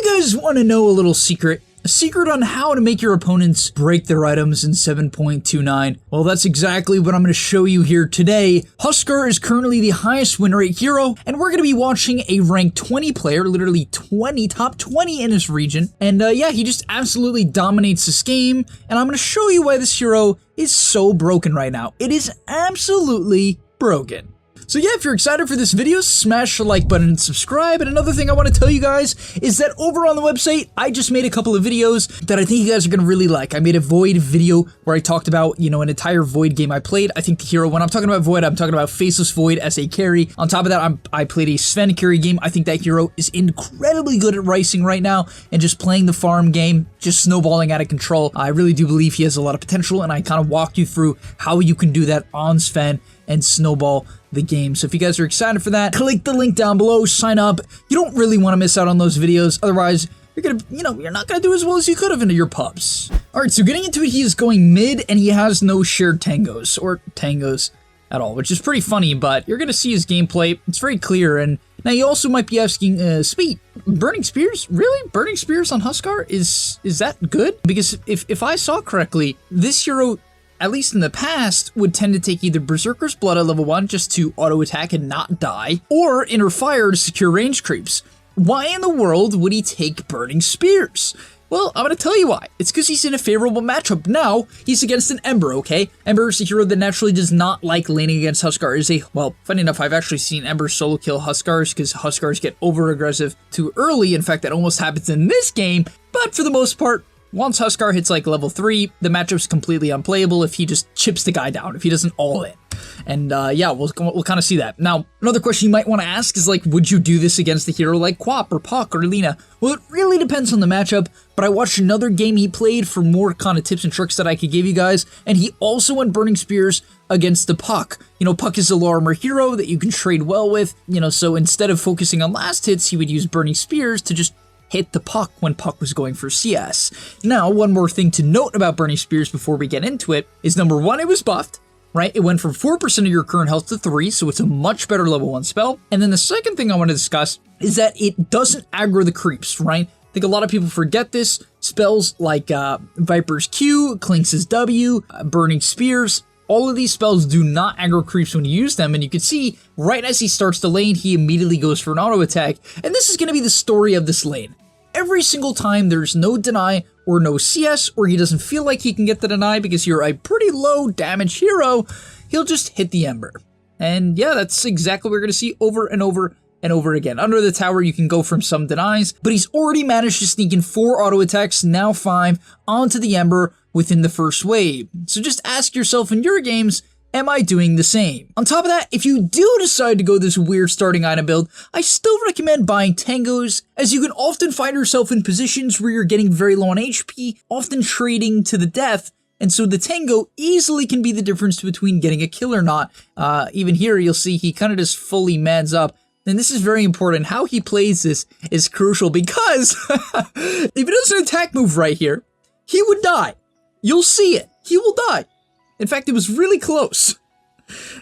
you guys want to know a little secret? A secret on how to make your opponents break their items in 7.29? Well, that's exactly what I'm going to show you here today. HUSKAR is currently the highest win rate hero, and we're going to be watching a rank 20 player, literally top 20 in his region. And yeah, he just absolutely dominates this game, and I'm going to show you why this hero is so broken right now. It is absolutely broken. So yeah, if you're excited for this video, smash the like button and subscribe. And another thing I want to tell you guys is that over on the website, I just made a couple of videos that I think you guys are going to really like. I made a Void video where I talked about, you know, an entire Void game I played. I think the hero, when I'm talking about Void, I'm talking about Faceless Void as a carry. On top of that, I played a Sven carry game. I think that hero is incredibly good at ricing right now and just playing the farm game, just snowballing out of control. I really do believe he has a lot of potential, and I kind of walk you through how you can do that on Sven and snowball the game. So if you guys are excited for that, click the link down below, sign up. You don't really want to miss out on those videos. Otherwise, you're gonna, you're not gonna do as well as you could have into your pubs. All right, so getting into it, he is going mid and he has no shared tangos or tangos at all, which is pretty funny, but you're gonna see his gameplay. It's very clear. And now you also might be asking, Speed, Burning Spears? Really? Burning Spears on HUSKAR? Is that good? Because if I saw correctly, this hero, at least in the past, would tend to take either Berserker's Blood at level 1 just to auto-attack and not die, or Inner Fire to secure range creeps. Why in the world would he take Burning Spears? Well, I'm going to tell you why. It's because he's in a favorable matchup. Now, he's against an Ember, okay? Ember is a hero that naturally does not like laning against HUSKAR. Well, funny enough, I've actually seen Ember solo kill HUSKARs because HUSKARs get over-aggressive too early. In fact, that almost happens in this game, but for the most part, once HUSKAR hits like level 3, the matchup's completely unplayable if he just chips the guy down, if he doesn't all in. And yeah, we'll kind of see that. Now, another question you might want to ask is like, would you do this against a hero like Quap or Puck or Lina? Well, it really depends on the matchup, but I watched another game he played for more kind of tips and tricks that I could give you guys, and he also went Burning Spears against the Puck. You know, Puck is a low armor hero that you can trade well with, so instead of focusing on last hits, he would use Burning Spears to just hit the Puck when Puck was going for CS. Now, one more thing to note about Burning Spears before we get into it is number one, it was buffed, right? It went from 4% of your current health to 3, so it's a much better level 1 spell. And then the second thing I want to discuss is that it doesn't aggro the creeps, right? I think a lot of people forget this. Spells like Viper's Q, Clinks' W, Burning Spears, all of these spells do not aggro creeps when you use them, and you can see right as he starts the lane, he immediately goes for an auto attack, and this is going to be the story of this lane. Every single time there's no deny or no CS, or he doesn't feel like he can get the deny because you're a pretty low damage hero, he'll just hit the Ember. And yeah, that's exactly what we're going to see over and over and over again. Under the tower, you can go from some denies, but he's already managed to sneak in 4 auto attacks, now 5, onto the Ember within the first wave. So just ask yourself in your games, am I doing the same? On top of that, if you do decide to go this weird starting item build, I still recommend buying tangos, as you can often find yourself in positions where you're getting very low on HP, often trading to the death, and so the tango easily can be the difference between getting a kill or not. Even here, you'll see he kind of just fully mans up. And this is very important. How he plays this is crucial because if he does an attack move right here, he would die. You'll see it. He will die. In fact, it was really close.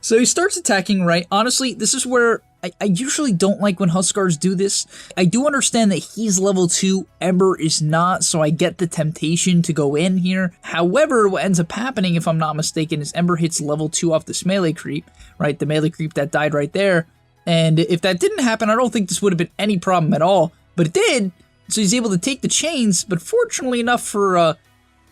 So he starts attacking, right? Honestly, this is where I usually don't like when HUSKARs do this. I do understand that he's level 2, Ember is not, so I get the temptation to go in here. However, what ends up happening, if I'm not mistaken, is Ember hits level 2 off this melee creep, right? The melee creep that died right there. And if that didn't happen, I don't think this would have been any problem at all. But it did, so he's able to take the chains, but fortunately enough for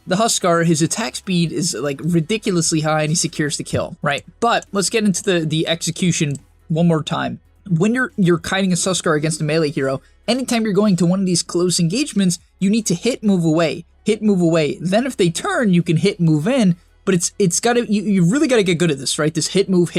the HUSKAR, his attack speed is like ridiculously high and he secures the kill, right? But let's get into the execution one more time. When you're kiting a HUSKAR against a melee hero, anytime you're going to one of these close engagements, you need to hit, move away, hit, move away. Then if they turn, you can hit, move in, but it's gotta, you really gotta get good at this, right? This hit, move,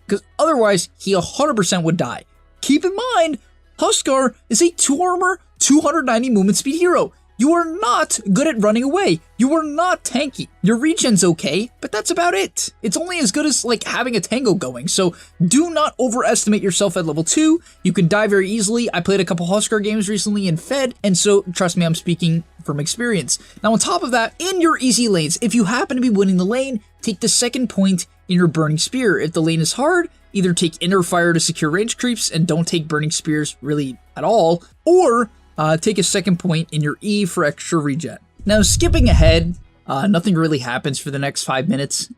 because otherwise he 100% would die. Keep in mind, HUSKAR is a 2 armor, 290 movement speed hero. You are not good at running away. You are not tanky. Your regen's okay, but that's about it. It's only as good as like having a tango going, so do not overestimate yourself at level 2. You can die very easily. I played a couple HUSKAR games recently in Fed, and so trust me, I'm speaking from experience. Now on top of that, in your easy lanes, if you happen to be winning the lane, take the second point in your Burning Spear. If the lane is hard, either take Inner Fire to secure range creeps and don't take Burning Spears really at all, or take a second point in your E for extra regen. Now, skipping ahead, nothing really happens for the next 5 minutes.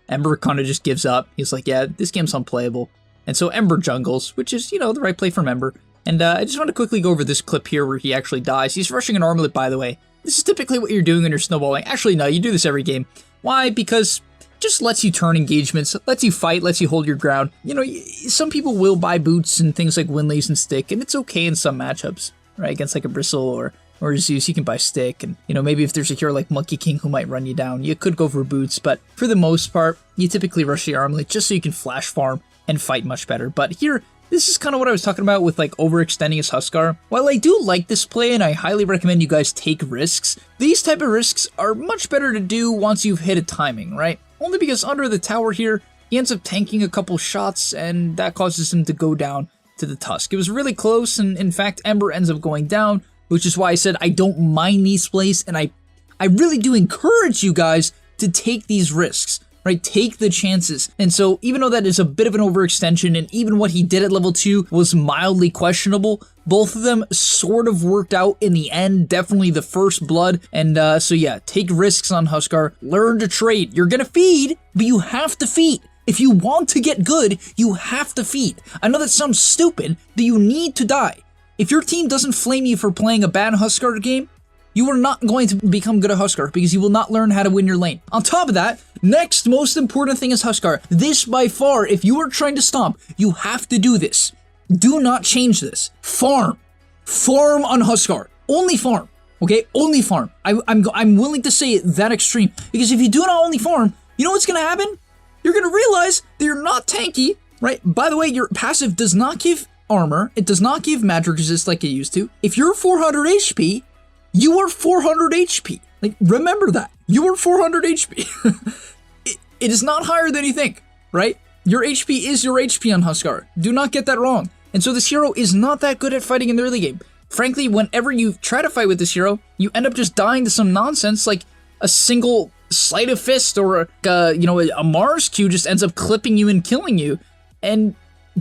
Ember kind of just gives up. He's like, yeah, this game's unplayable. And so Ember jungles, which is, you know, the right play from Ember. And I just want to quickly go over this clip here where he actually dies. He's rushing an armlet, by the way. This is typically what you're doing when you're snowballing. Actually, no, you do this every game. Why? Because it just lets you turn engagements, lets you fight, lets you hold your ground. You know, some people will buy boots and things like Winleys and Stick, and it's okay in some matchups, right? Against like a Bristle or Zeus, you can buy Stick, and you know, maybe if there's a hero like Monkey King who might run you down, you could go for boots, but for the most part, you typically rush the armlet just so you can flash farm and fight much better. But here, this is kind of what I was talking about with like overextending as HUSKAR. While I do like this play and I highly recommend you guys take risks, these type of risks are much better to do once you've hit a timing, right? Only because under the tower here, he ends up tanking a couple shots and that causes him to go down to the Tusk. It was really close, and in fact, Ember ends up going down, which is why I said I don't mind these plays, and I really do encourage you guys to take these risks, right? Take the chances. And so even though that is a bit of an overextension, and even what he did at level 2 was mildly questionable, both of them sort of worked out in the end, definitely the first blood. And so yeah, take risks on HUSKAR, learn to trade. You're gonna feed, but you have to feed. If you want to get good, you have to feed. I know that sounds stupid, but you need to die. If your team doesn't flame you for playing a bad HUSKAR game, you are not going to become good at HUSKAR because you will not learn how to win your lane. On top of that, next most important thing is HUSKAR. This by far, if you are trying to stomp, you have to do this. Do not change this. Farm. Farm on HUSKAR. Only farm. Okay? Only farm. I'm willing to say it that extreme. Because if you do not only farm, you know what's going to happen? You're going to realize that you're not tanky, right? By the way, your passive does not give armor. It does not give magic resist like it used to. If you're 400 HP, you are 400 HP. Like, remember that. You are 400 HP. it is not higher than you think, right? Your HP is your HP on HUSKAR. Do not get that wrong. And so this hero is not that good at fighting in the early game. Frankly, whenever you try to fight with this hero, you end up just dying to some nonsense like a single sleight of fist or a Mars Q just ends up clipping you and killing you. And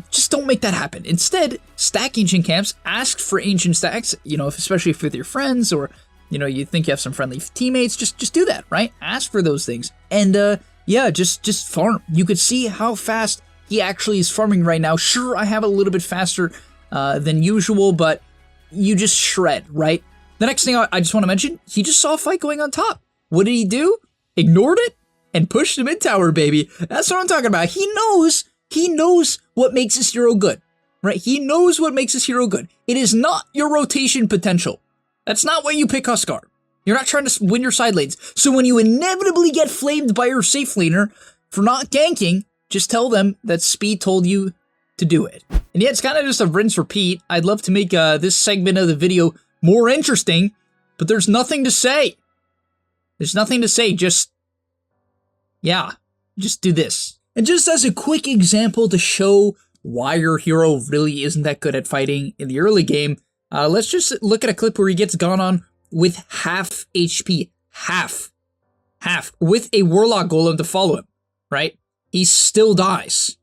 just don't make that happen. Instead, stack ancient camps, ask for ancient stacks, you know, especially if with your friends or, you know, you think you have some friendly teammates, just do that, right? Ask for those things. And yeah, just farm. You could see how fast he actually is farming right now. Sure, I have a little bit faster than usual, but you just shred, right? The next thing I just want to mention, he just saw a fight going on top. What did he do? Ignored it and pushed him in tower, baby. That's what I'm talking about. He knows what makes this hero good, right? He knows what makes this hero good. It is not your rotation potential. That's not why you pick HUSKAR. You're not trying to win your side lanes. So when you inevitably get flamed by your safe laner for not ganking, just tell them that Speed told you to do it. And yeah, it's kind of just a rinse repeat. I'd love to make this segment of the video more interesting, but there's nothing to say. There's nothing to say, just do this. And just as a quick example to show why your hero really isn't that good at fighting in the early game, let's just look at a clip where he gets gone on with half HP. Half. With a Warlock Golem to follow him, right? He still dies.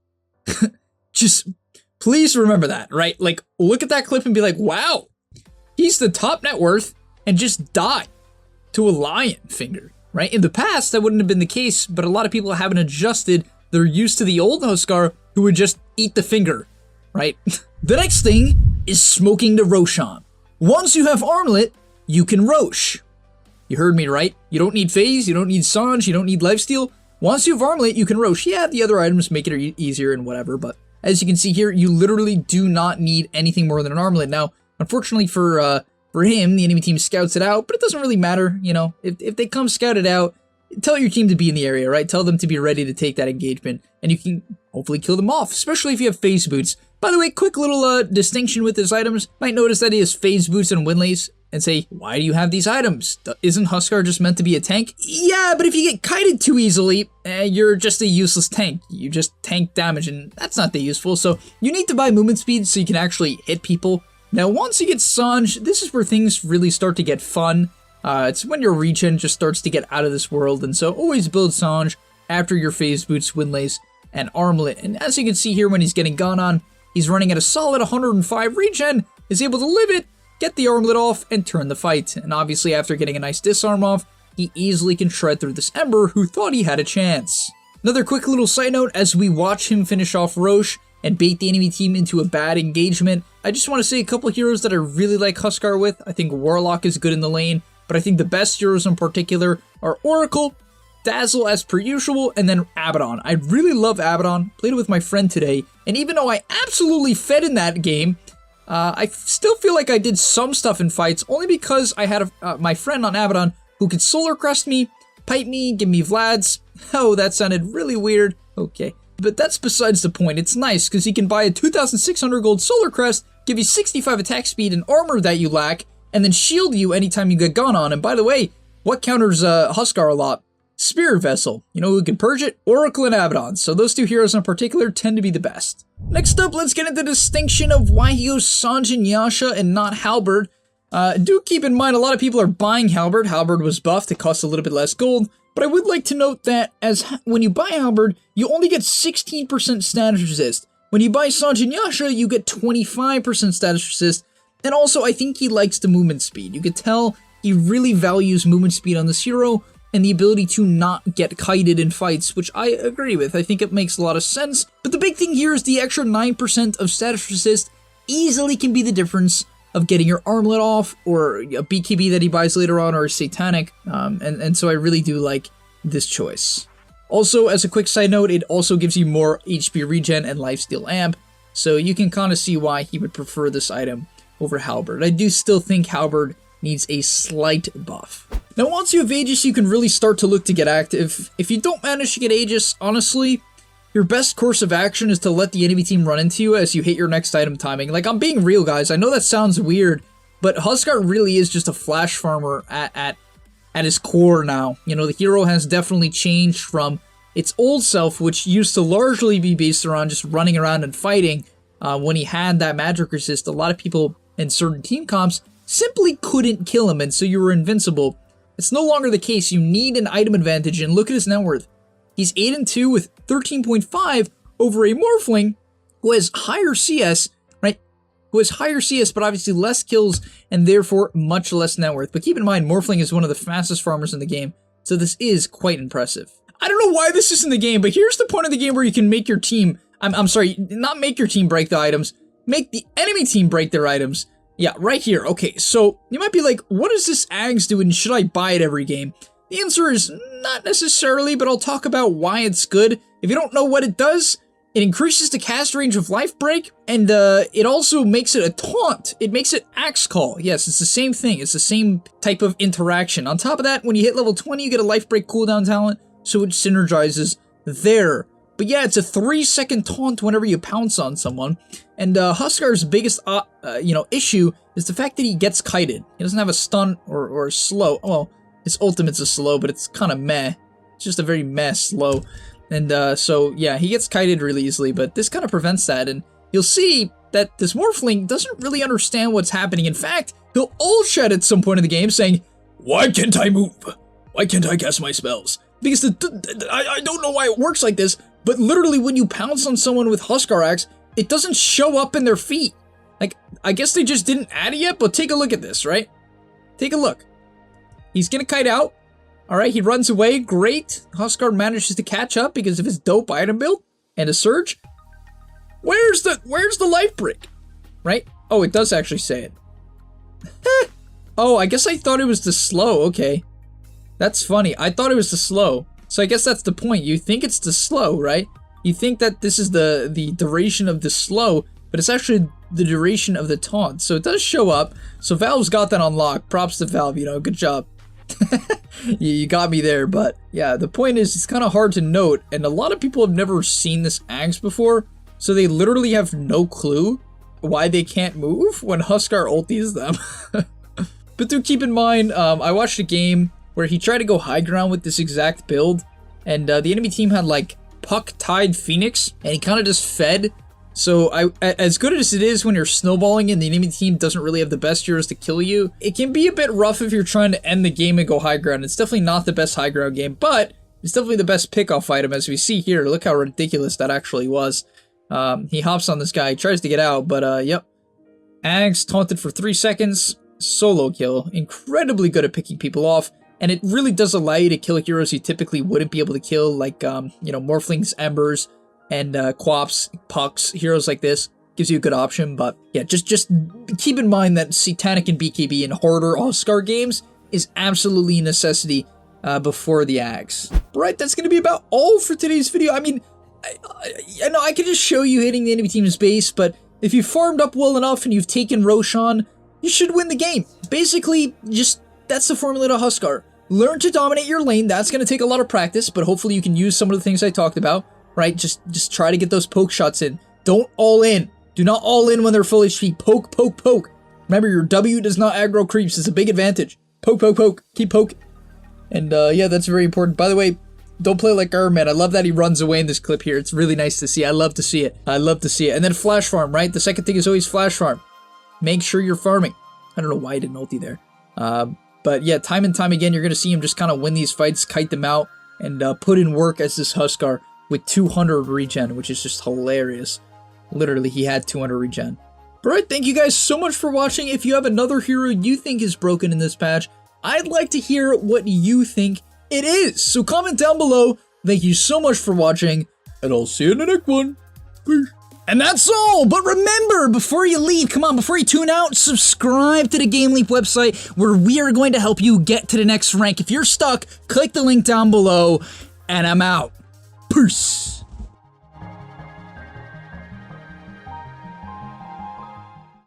Just please remember that, right? Like, look at that clip and be like, wow, he's the top net worth and just died to a lion finger, right? In the past, that wouldn't have been the case, but a lot of people haven't adjusted. They're used to the old HUSKAR who would just eat the finger, right? The next thing is smoking the Roshan. Once you have Armlet, you can Rosh. You heard me right. You don't need Phase, you don't need Sange, you don't need Lifesteal. Once you have Armlet, you can Rosh. Yeah, the other items make it easier and whatever, but as you can see here, you literally do not need anything more than an Armlet. Now, unfortunately for him, the enemy team scouts it out, but it doesn't really matter, you know. If they come scout it out, tell your team to be in the area, right? Tell them to be ready to take that engagement, and you can hopefully kill them off, especially if you have Phase Boots. By the way, quick little distinction with his items. Might notice that he has Phase Boots and Winleys, and say, why do you have these items? Isn't HUSKAR just meant to be a tank? Yeah, but if you get kited too easily, you're just a useless tank. You just tank damage, and that's not that useful, so you need to buy movement speed so you can actually hit people. Now, once you get Sange, this is where things really start to get fun. It's when your regen just starts to get out of this world, and so always build Sange after your Phase Boots, Winleys, and Armlet. And as you can see here, when he's getting gone on, he's running at a solid 105 regen, is able to live it, get the armlet off, and turn the fight. And obviously after getting a nice disarm off, he easily can shred through this Ember who thought he had a chance. Another quick little side note, as we watch him finish off Roche and bait the enemy team into a bad engagement, I just want to say a couple heroes that I really like HUSKAR with. I think Warlock is good in the lane, but I think the best heroes in particular are Oracle, Dazzle as per usual, and then Abaddon. I really love Abaddon, played it with my friend today, and even though I absolutely fed in that game, I still feel like I did some stuff in fights, only because I had my friend on Abaddon who could Solar Crest me, pipe me, give me Vlads. Oh, that sounded really weird. Okay. But that's besides the point. It's nice, because he can buy a 2,600 gold Solar Crest, give you 65 attack speed and armor that you lack, and then shield you anytime you get gone on. And by the way, what counters HUSKAR a lot? Spirit Vessel. You know who can purge it? Oracle and Abaddon. So those two heroes in particular tend to be the best. Next up, let's get into the distinction of why he goes Sanjin Yasha and not Halberd. Do keep in mind a lot of people are buying Halberd. Halberd was buffed, it costs a little bit less gold. But I would like to note that when you buy Halberd, you only get 16% status resist. When you buy Sanjin Yasha, you get 25% status resist. And also, I think he likes the movement speed. You could tell he really values movement speed on this hero, and the ability to not get kited in fights, which I agree with. I think it makes a lot of sense. But the big thing here is the extra 9% of status resist easily can be the difference of getting your armlet off, or a BKB that he buys later on, or a Satanic. And so I really do like this choice. Also, as a quick side note, it also gives you more HP regen and lifesteal amp, so you can kind of see why he would prefer this item over Halberd. I do still think Halberd needs a slight buff. Now, once you have Aegis, you can really start to look to get active. If you don't manage to get Aegis, honestly, your best course of action is to let the enemy team run into you as you hit your next item timing. Like, I'm being real, guys. I know that sounds weird, but HUSKAR really is just a flash farmer at his core now. You know, the hero has definitely changed from its old self, which used to largely be based around just running around and fighting. When he had that magic resist, a lot of people in certain team comps simply couldn't kill him, and so you were invincible. It's no longer the case. You need an item advantage, and look at his net worth. He's 8-2 with 13.5 over a Morphling who has higher CS, right? Who has higher CS, but obviously less kills, and therefore much less net worth. But keep in mind, Morphling is one of the fastest farmers in the game, so this is quite impressive. I don't know why this is in the game, but here's the point of the game where you can make your team, I'm sorry, not make your team break the items, make the enemy team break their items. Yeah, right here. Okay, so you might be like, what does this Ags do and should I buy it every game? The answer is not necessarily, but I'll talk about why it's good. If you don't know what it does, it increases the cast range of Life Break, and it also makes it a taunt. It makes it Axe Call. Yes, it's the same thing. It's the same type of interaction. On top of that, when you hit level 20, you get a Life Break cooldown talent, so it synergizes there. But yeah, it's a 3-second taunt whenever you pounce on someone. And HUSKAR's biggest issue is the fact that he gets kited. He doesn't have a stun or a slow. Well, his ultimate's a slow, but it's kind of meh. It's just a very meh slow. And so yeah, he gets kited really easily, but this kind of prevents that. And you'll see that this Morphling doesn't really understand what's happening. In fact, he'll ult shed at some point in the game saying, "Why can't I move? Why can't I cast my spells?" Because I don't know why it works like this, but literally when you pounce on someone with HUSKAR Axe, it doesn't show up in their feet. Like, I guess they just didn't add it yet, but take a look at this, right? Take a look. He's gonna kite out. Alright, he runs away. Great. HUSKAR manages to catch up because of his dope item build and a surge. Where's the life break? Right? Oh, it does actually say it. Oh, I guess I thought it was the slow. Okay. That's funny. I thought it was the slow. So I guess that's the point. You think it's the slow, right? You think that this is the duration of the slow, but it's actually the duration of the taunt. So it does show up. So Valve's got that on lock. Props to Valve, you know, good job. You got me there, but yeah, the point is it's kind of hard to note, and a lot of people have never seen this Axe before, so they literally have no clue why they can't move when HUSKAR ulties them. But do keep in mind, I watched a game where he tried to go high ground with this exact build, and the enemy team had like Puck-Tide Phoenix, and he kind of just fed. So as good as it is when you're snowballing and the enemy team doesn't really have the best heroes to kill you, it can be a bit rough if you're trying to end the game and go high ground. It's definitely not the best high ground game, but it's definitely the best pickoff item as we see here. Look how ridiculous that actually was. He hops on this guy, tries to get out, but yep. Ags taunted for 3 seconds, solo kill, incredibly good at picking people off, and it really does allow you to kill heroes you typically wouldn't be able to kill, like, you know, Morphlings, Embers, and Quaps, Pucks, heroes like this. Gives you a good option, but yeah, just keep in mind that Satanic and BKB in harder Huskar games is absolutely a necessity before the Ags. Right, that's going to be about all for today's video. I mean, I know I could just show you hitting the enemy team's base, but if you farmed up well enough and you've taken Roshan, you should win the game. Basically, just that's the formula to Huskar. Learn to dominate your lane. That's going to take a lot of practice, but hopefully you can use some of the things I talked about, right? Just try to get those poke shots in. Don't all in. Do not all in when they're full HP. Poke, poke, poke. Remember, your W does not aggro creeps. It's a big advantage. Poke, poke, poke. Keep poke. And yeah, that's very important. By the way, don't play like Iron Man. I love that he runs away in this clip here. It's really nice to see. I love to see it. I love to see it. And then flash farm, right? The second thing is always flash farm. Make sure you're farming. I don't know why I didn't ulti there. But yeah, time and time again, you're going to see him just kind of win these fights, kite them out, and put in work as this Huskar with 200 regen, which is just hilarious. Literally, he had 200 regen. Alright, thank you guys so much for watching. If you have another hero you think is broken in this patch, I'd like to hear what you think it is. So comment down below. Thank you so much for watching, and I'll see you in the next one. Peace. And that's all. But remember, before you leave, come on, before you tune out, subscribe to the GameLeap website where we are going to help you get to the next rank. If you're stuck, click the link down below, and I'm out. Peace.